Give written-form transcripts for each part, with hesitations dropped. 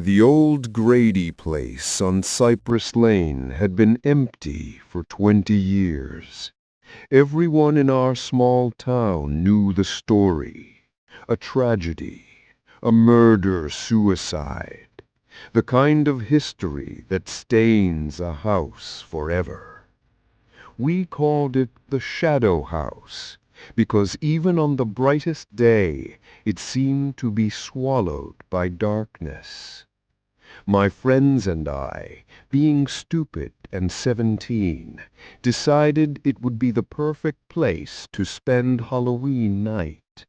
The old Grady place on Cypress Lane had been empty for 20 years. Everyone in our small town knew the story. A tragedy, a murder-suicide, the kind of history that stains a house forever. We called it the Shadow House, because even on the brightest day it seemed to be swallowed by darkness. My friends and I, being stupid and 17, decided it would be the perfect place to spend Halloween night.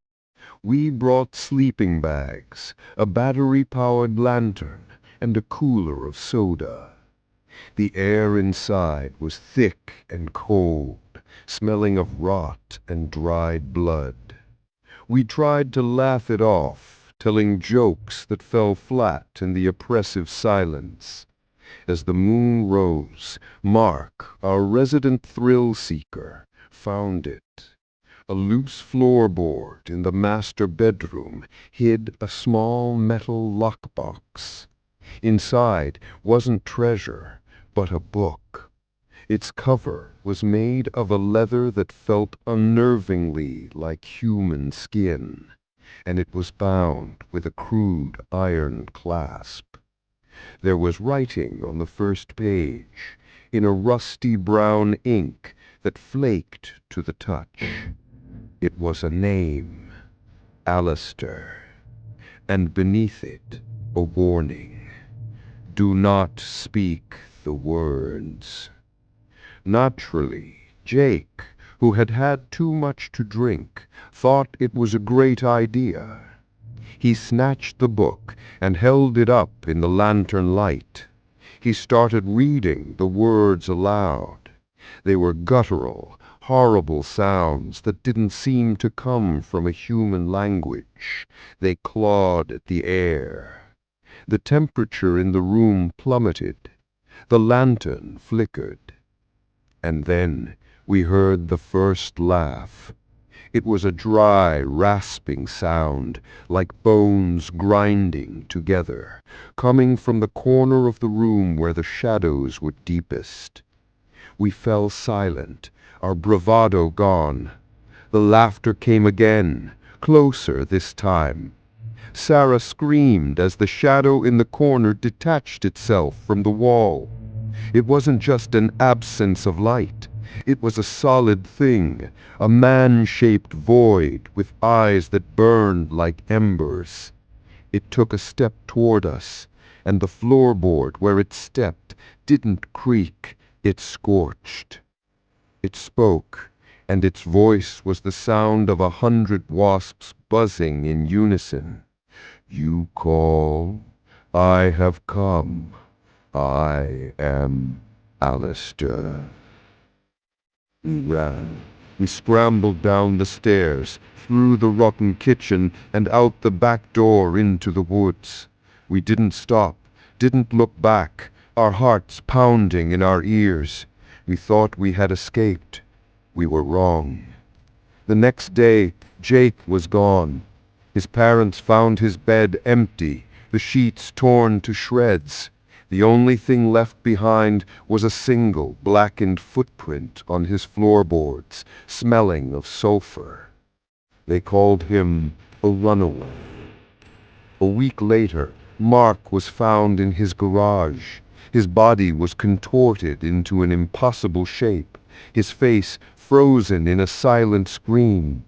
We brought sleeping bags, a battery-powered lantern, and a cooler of soda. The air inside was thick and cold, smelling of rot and dried blood. We tried to laugh it off, telling jokes that fell flat in the oppressive silence. As the moon rose, Mark, our resident thrill-seeker, found it. A loose floorboard in the master bedroom hid a small metal lockbox. Inside wasn't treasure, but a book. Its cover was made of a leather that felt unnervingly like human skin, and it was bound with a crude iron clasp. There was writing on the first page, in a rusty brown ink that flaked to the touch. It was a name, Alastor, and beneath it a warning. Do not speak the words. Naturally, Jake, who had had too much to drink, thought it was a great idea. He snatched the book and held it up in the lantern light. He started reading the words aloud. They were guttural, horrible sounds that didn't seem to come from a human language. They clawed at the air. The temperature in the room plummeted. The lantern flickered. And then we heard the first laugh. It was a dry, rasping sound, like bones grinding together, coming from the corner of the room where the shadows were deepest. We fell silent, our bravado gone. The laughter came again, closer this time. Sarah screamed as the shadow in the corner detached itself from the wall. It wasn't just an absence of light. It was a solid thing, a man-shaped void with eyes that burned like embers. It took a step toward us, and the floorboard where it stepped didn't creak, it scorched. It spoke, and its voice was the sound of 100 wasps buzzing in unison. You call, I have come. I am Alastor. We ran. We scrambled down the stairs, through the rotten kitchen, and out the back door into the woods. We didn't stop, didn't look back, our hearts pounding in our ears. We thought we had escaped. We were wrong. The next day, Jake was gone. His parents found his bed empty, the sheets torn to shreds. The only thing left behind was a single blackened footprint on his floorboards, smelling of sulfur. They called him a runaway. A week later, Mark was found in his garage. His body was contorted into an impossible shape, his face frozen in a silent scream.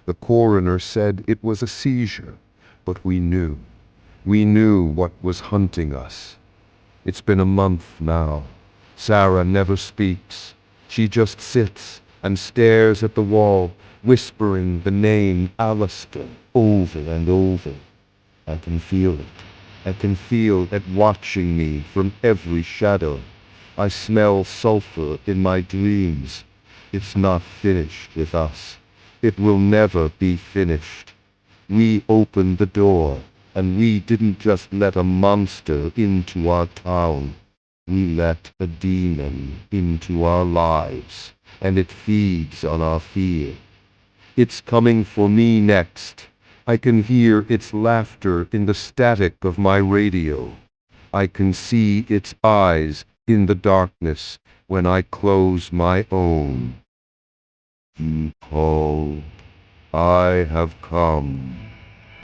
The coroner said it was a seizure, but we knew. We knew what was hunting us. It's been a month now. Sarah never speaks. She just sits and stares at the wall, whispering the name Alastor over and over. I can feel it. I can feel it watching me from every shadow. I smell sulfur in my dreams. It's not finished with us. It will never be finished. We opened the door. And we didn't just let a monster into our town. We let a demon into our lives, and it feeds on our fear. It's coming for me next. I can hear its laughter in the static of my radio. I can see its eyes in the darkness when I close my own. Behold, I have come.